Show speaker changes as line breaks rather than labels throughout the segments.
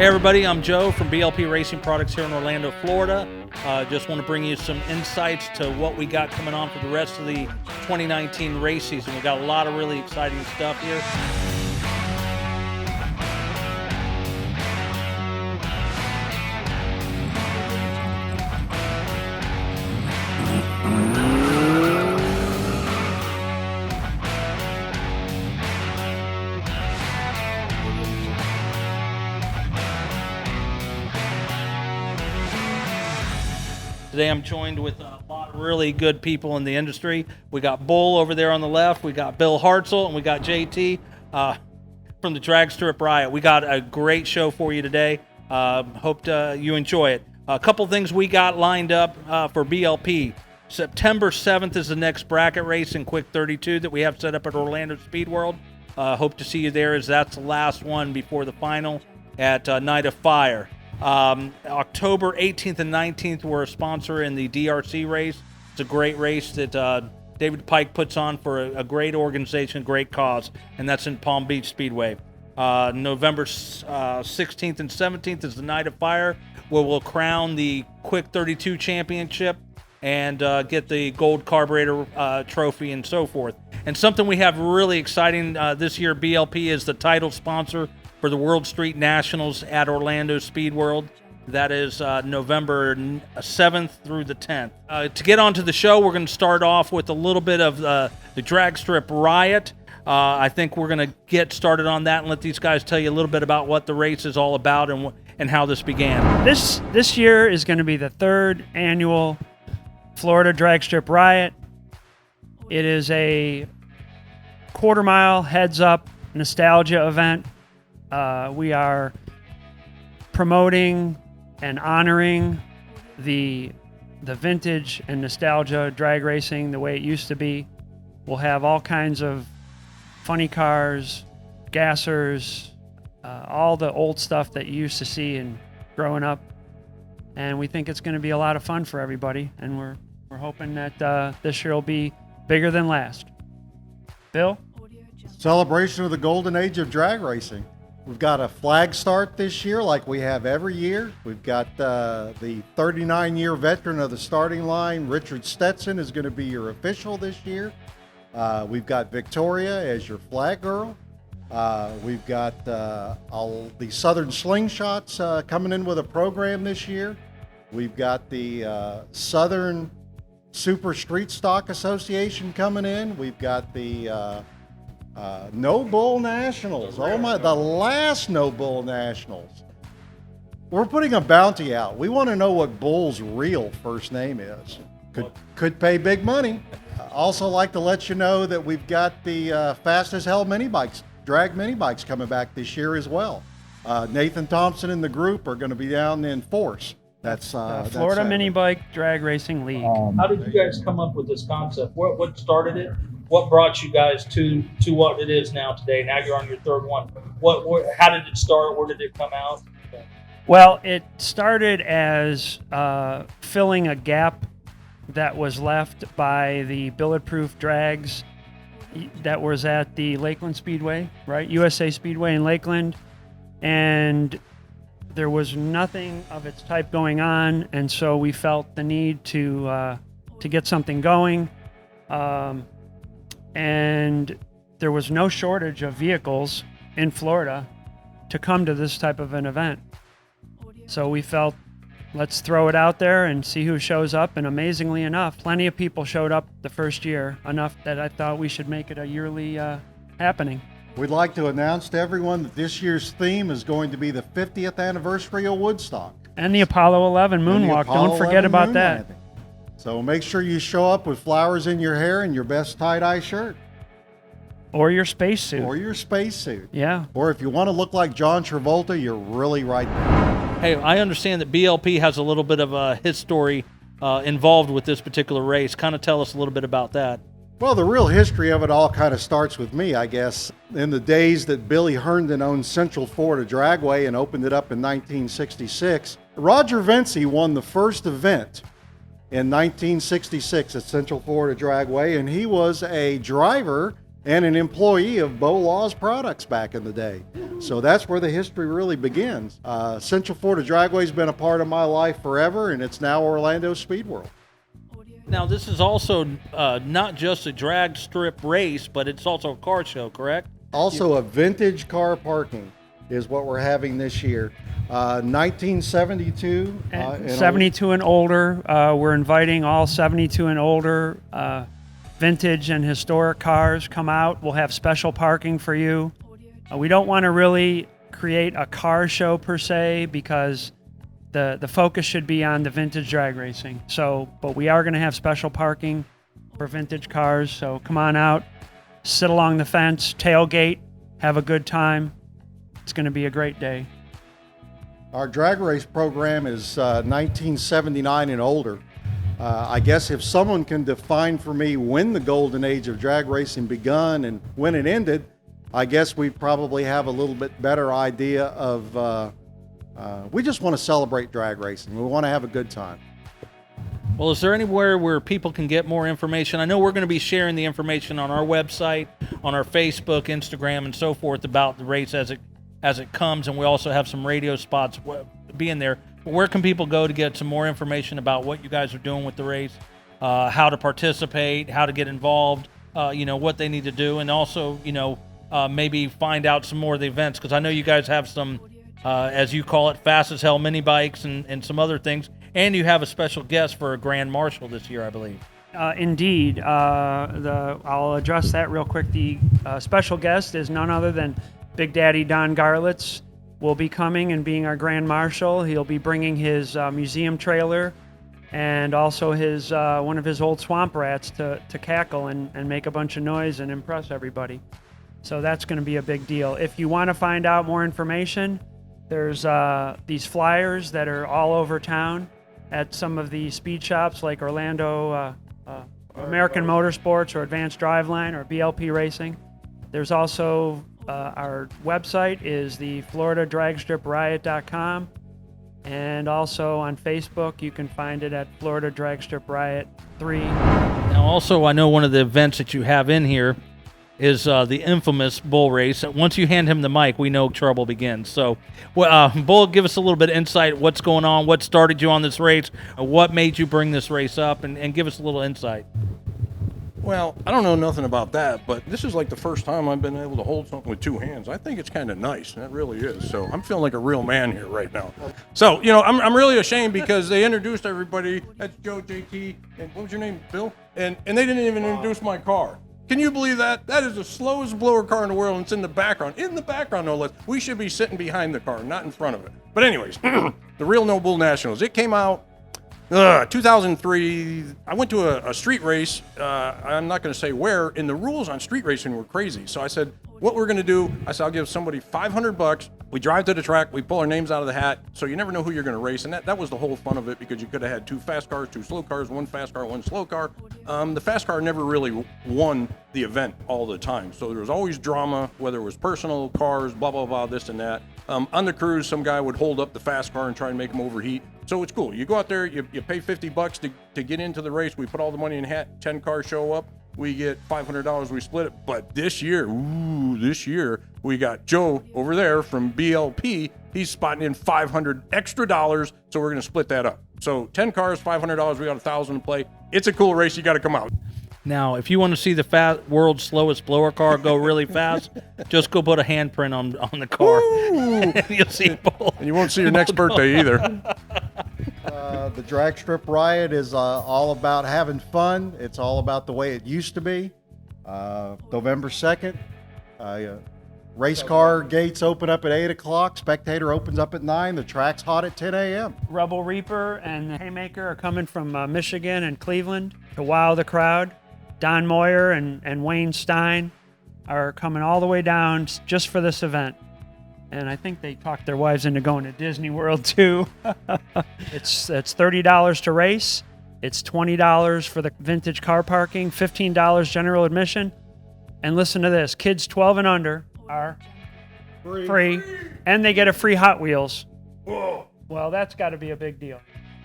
Hey everybody, I'm Joe from BLP Racing Products here in Orlando, Florida. Just want to bring you some insights to what we got coming on for the rest of the 2019 race season. We got a lot of really exciting stuff here. Today I'm joined with a lot of really good people in the industry. We got Bull over there on the left, we got Bill Hartzell, and we got JT from the Drag Strip Riot. We got a great show for you today. Hope you enjoy it. A couple things we got lined up for BLP. September 7th is the next bracket race in Quick 32 that we have set up at Orlando Speed World. Hope to see you there, as that's the last one before the final at Night of Fire. October 18th and 19th, we're a sponsor in the DRC race. It's a great race that David Pike puts on for a great organization, great cause, and that's in Palm Beach Speedway. November 16th and 17th is the Night of Fire, where we'll crown the Quick 32 championship and get the gold carburetor trophy and so forth. And something we have really exciting this year, BLP is the title sponsor for the World Street Nationals at Orlando Speed World. That is November 7th through the 10th. To get onto the show, we're going to start off with a little bit of the Drag Strip Riot. I think we're going to get started on that and let these guys tell you a little bit about what the race is all about and how this began.
This year is going to be the third annual Florida Drag Strip Riot. It is a quarter-mile heads-up nostalgia event. We are promoting and honoring the vintage and nostalgia drag racing the way it used to be. We'll have all kinds of funny cars, gassers, all the old stuff that you used to see in growing up. And we think it's going to be a lot of fun for everybody. And we're hoping that this year will be bigger than last. Bill?
Celebration of the golden age of drag racing. We've got a flag start this year like we have every year. We've got the 39-year veteran of the starting line, Richard Stetson, is going to be your official this year. We've got Victoria as your flag girl. We've got the Southern Slingshots coming in with a program this year. We've got the Southern Super Street Stock Association coming in. We've got the No Bull Nationals. Oh my, the last No Bull Nationals. We're putting a bounty out. We want to know what Bull's real first name is. Could pay big money. Also like to let you know that we've got the Fast as Hell mini bikes, drag mini bikes coming back this year as well. Nathan Thompson and the group are going to be down in force. That's
Florida Mini Bike Drag Racing League.
How did you guys come up with this concept? What started it? What brought you guys to what it is now today? Now you're on your third one. How did it start? Where did it come out?
Well, it started as filling a gap that was left by the bulletproof drags that was at the Lakeland Speedway, right? USA Speedway in Lakeland. And there was nothing of its type going on, and so we felt the need to get something going. And there was no shortage of vehicles in Florida to come to this type of an event. So we felt, let's throw it out there and see who shows up. And amazingly enough, plenty of people showed up the first year, enough that I thought we should make it a yearly happening.
We'd like to announce to everyone that this year's theme is going to be the 50th anniversary of Woodstock.
And the Apollo 11 moonwalk. Don't forget about that.
So make sure you show up with flowers in your hair and your best tie-dye shirt.
Or your spacesuit.
Or your spacesuit.
Yeah.
Or if you want to look like John Travolta, you're really right there.
Hey, I understand that BLP has a little bit of a history involved with this particular race. Kind of tell us a little bit about that.
Well, the real history of it all kind of starts with me, I guess. In the days that Billy Herndon owned Central Florida Dragway and opened it up in 1966, Roger Vinci won the first event in 1966 at Central Florida Dragway, and he was a driver and an employee of BLPRacingProducts back in the day. So that's where the history really begins. Central Florida Dragway's been a part of my life forever, and it's now Orlando Speed World.
Now, this is also not just a drag strip race, but it's also a car show, correct?
Also, a vintage car parking is what we're having this year. 1972.
And 72 and older. We're inviting all 72 and older vintage and historic cars. Come out. We'll have special parking for you. We don't want to really create a car show per se, because the focus should be on the vintage drag racing. So, but we are going to have special parking for vintage cars. So come on out, sit along the fence, tailgate, have a good time. It's going to be a great day.
Our drag race program is 1979 and older. I guess if someone can define for me when the golden age of drag racing begun and when it ended, I guess we probably have a little bit better idea of, we just want to celebrate drag racing. We want to have a good time.
Well, is there anywhere where people can get more information? I know we're going to be sharing the information on our website, on our Facebook, Instagram, and so forth about the race as it comes, and we also have some radio spots being there. But where can people go to get some more information about what you guys are doing with the race, how to participate, how to get involved, what they need to do, and also, maybe find out some more of the events? Because I know you guys have some, as you call it, fast as hell mini bikes and some other things, and you have a special guest for a Grand Marshal this year, I believe.
Indeed. I'll address that real quick. The special guest is none other than Big Daddy Don Garlitz. Will be coming and being our Grand Marshal. He'll be bringing his museum trailer and also his one of his old swamp rats to cackle and make a bunch of noise and impress everybody. So that's going to be a big deal. If you want to find out more information, there's these flyers that are all over town at some of the speed shops like Orlando American Motorsports or Advanced Driveline or BLP Racing. There's also our website is the FloridaDragStripRiot.com, and also on Facebook you can find it at Florida Drag Strip Riot 3.
Now, also, I know one of the events that you have in here is the infamous bull race. Once you hand him the mic, we know trouble begins. So, Bull, give us a little bit of insight. What's going on? What started you on this race? What made you bring this race up? And give us a little insight.
Well, I don't know nothing about that, but this is like the first time I've been able to hold something with two hands. I think it's kind of nice. That really is. So I'm feeling like a real man here right now. So, I'm really ashamed because they introduced everybody. That's Joe, JT, and what was your name, Bill? And they didn't even introduce my car. Can you believe that? That is the slowest blower car in the world, and it's in the background. In the background, no less. We should be sitting behind the car, not in front of it. But anyways, the Real No Bull Nationals. It came out 2003. I went to a street race. I'm not going to say where. And the rules on street racing were crazy. So I said, what we're going to do, I said, I'll give somebody $500. We drive to the track. We pull our names out of the hat. So you never know who you're going to race. And that was the whole fun of it, because you could have had two fast cars, two slow cars, one fast car, one slow car. The fast car never really won the event all the time. So there was always drama, whether it was personal, cars, blah, blah, blah, this and that. On the cruise, some guy would hold up the fast car and try and make him overheat. So it's cool. You go out there, you pay $50 to get into the race. We put all the money in the hat. 10 cars show up. We get $500. We split it. But this year, we got Joe over there from BLP. He's spotting in $500 extra dollars. So we're going to split that up. So 10 cars, $500. We got $1,000 to play. It's a cool race. You got to come out.
Now, if you want to see the world's slowest blower car go really fast, just go put a handprint on the car. And you'll see Bull.
And you won't see your next birthday either.
The Drag Strip Riot is all about having fun. It's all about the way it used to be. November 2nd, race car gates open up at 8 o'clock. Spectator opens up at 9. The track's hot at 10 a.m.
Rebel Reaper and the Haymaker are coming from Michigan and Cleveland to wow the crowd. Don Moyer and Wayne Stein are coming all the way down just for this event. And I think they talked their wives into going to Disney World too. It's $30 to race. It's $20 for the vintage car parking, $15 general admission. And listen to this, kids 12 and under are free, and they get a free Hot Wheels.
Whoa.
Well, that's got to be a big deal.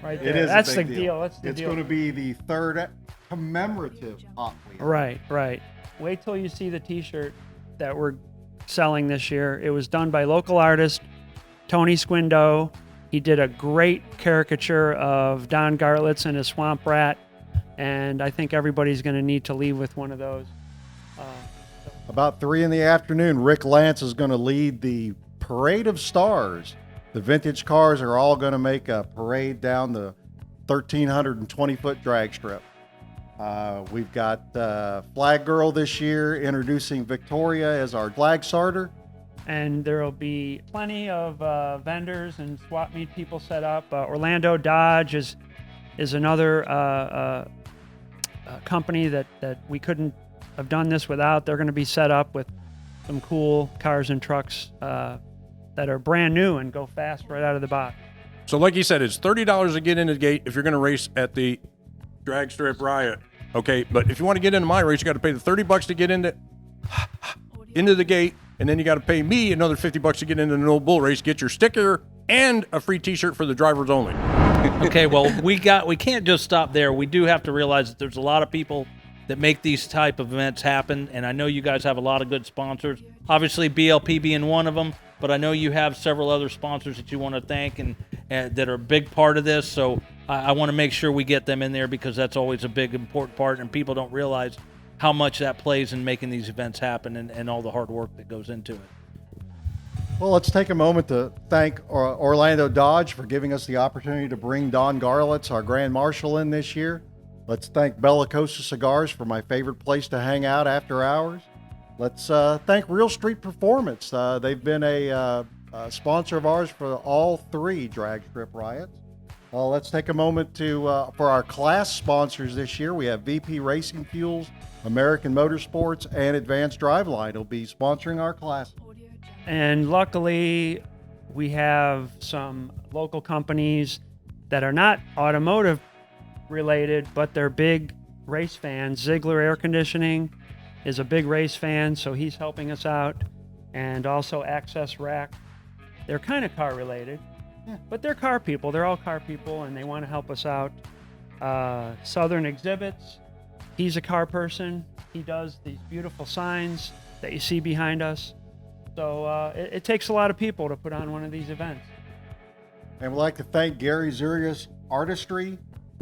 right
It
there.
is
That's
a big
the deal. That's the
It's
deal.
going to be the third commemorative Hot Wheels.
Right, right. Wait till you see the T-shirt that we're selling this year. It was done by local artist Tony Squindo. He did a great caricature of Don Gartlitz and his Swamp Rat, and I think everybody's going to need to leave with one of those.
About 3 in the afternoon, Rick Lance is going to lead the Parade of Stars. The vintage cars are all going to make a parade down the 1,320-foot drag strip. We've got Flag Girl this year introducing Victoria as our flag starter.
And there will be plenty of vendors and swap meet people set up. Orlando Dodge is another company that we couldn't have done this without. They're going to be set up with some cool cars and trucks that are brand new and go fast right out of the box.
So like you said, it's $30 to get in the gate if you're going to race at the drag strip Riot. Okay, but if you want to get into my race, you got to pay the $30 to get into the gate, and then you got to pay me another $50 to get into the No Bull race, get your sticker and a free T-shirt for the drivers only.
Okay, well, we can't just stop there. We do have to realize that there's a lot of people that make these type of events happen, and I know you guys have a lot of good sponsors. Obviously, BLP being one of them, but I know you have several other sponsors that you want to thank and that are a big part of this. So I want to make sure we get them in there because that's always a big, important part, and people don't realize how much that plays in making these events happen and all the hard work that goes into it.
Well, let's take a moment to thank Orlando Dodge for giving us the opportunity to bring Don Garlitz, our Grand Marshal, in this year. Let's thank Bellicosa Cigars for my favorite place to hang out after hours. Let's thank Real Street Performance. They've been a sponsor of ours for all 3 drag strip riots. Let's take a moment to for our class sponsors this year. We have VP Racing Fuels, American Motorsports, and Advanced Driveline will be sponsoring our classes.
And luckily, we have some local companies that are not automotive related, but they're big race fans. Ziegler Air Conditioning is a big race fan, so he's helping us out. And also Access Rack. They're kind of car related, but they're car people. They're all car people, and they want to help us out. Southern Exhibits, he's a car person. He does these beautiful signs that you see behind us. So it takes a lot of people to put on one of these events.
And we'd like to thank Gary Zuria's Artistry.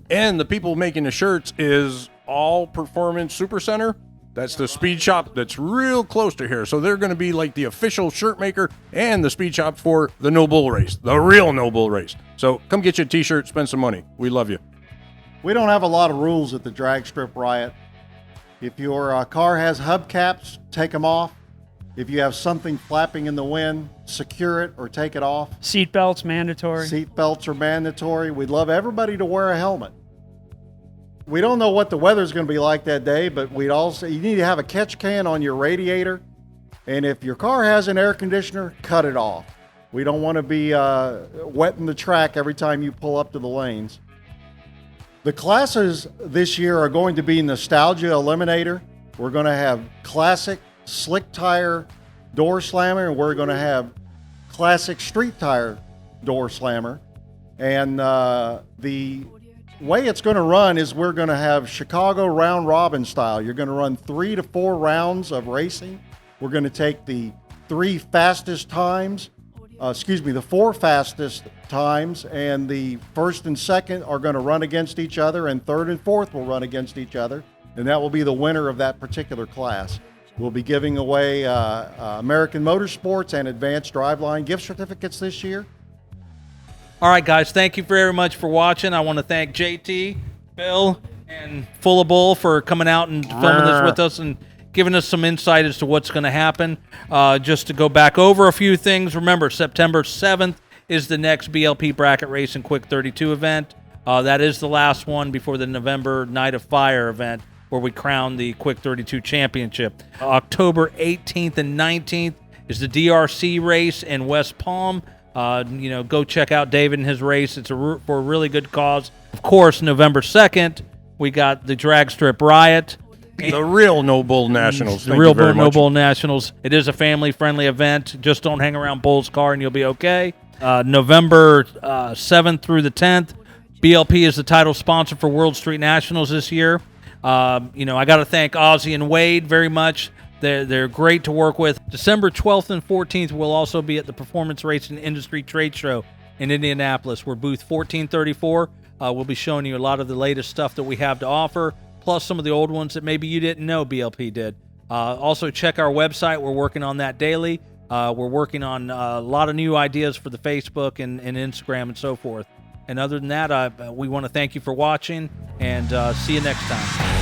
And the people making the shirts is All Performance Super Center. That's the speed shop that's real close to here. So they're going to be like the official shirt maker and the speed shop for the No Bull race, the real No Bull race. So come get you a T-shirt, spend some money. We love you.
We don't have a lot of rules at the Drag Strip Riot. If your car has hubcaps, take them off. If you have something flapping in the wind, secure it or take it off.
Seatbelts mandatory.
Seatbelts are mandatory. We'd love everybody to wear a helmet. We don't know what the weather's going to be like that day, but you need to have a catch can on your radiator. And if your car has an air conditioner, cut it off. We don't want to be wetting the track every time you pull up to the lanes. The classes this year are going to be Nostalgia Eliminator. We're going to have Classic Slick Tire Door Slammer, and we're going to have Classic Street Tire Door Slammer. And the way it's going to run is we're going to have Chicago round robin style. You're going to run 3 to 4 rounds of racing. We're going to take the 4 fastest times, and the first and second are going to run against each other, and third and fourth will run against each other, and that will be the winner of that particular class. We'll be giving away American Motorsports and Advanced Driveline gift certificates this year.
All right, guys, thank you very much for watching. I want to thank JT, Bill, and Full of Bull for coming out and filming this with us and giving us some insight as to what's going to happen. Just to go back over a few things, remember, September 7th is the next BLP Bracket Racing Quick 32 event. That is the last one before the November Night of Fire event, where we crown the Quick 32 Championship. October 18th and 19th is the DRC race in West Palm. Go check out David and his race. It's for a really good cause. Of course, November 2nd, we got the Drag Strip Riot.
The real No Bull Nationals.
The real No Bull Nationals. It is a family-friendly event. Just don't hang around Bull's car and you'll be okay. November 7th through the 10th, BLP is the title sponsor for World Street Nationals this year. I got to thank Ozzy and Wade very much. They're great to work with. December 12th and 14th, we'll also be at the Performance Racing Industry Trade Show in Indianapolis. We're booth 1434. We'll be showing you a lot of the latest stuff that we have to offer, plus some of the old ones that maybe you didn't know BLP did. Also, check our website. We're working on that daily. We're working on a lot of new ideas for the Facebook and Instagram and so forth. And other than that, we want to thank you for watching, and see you next time.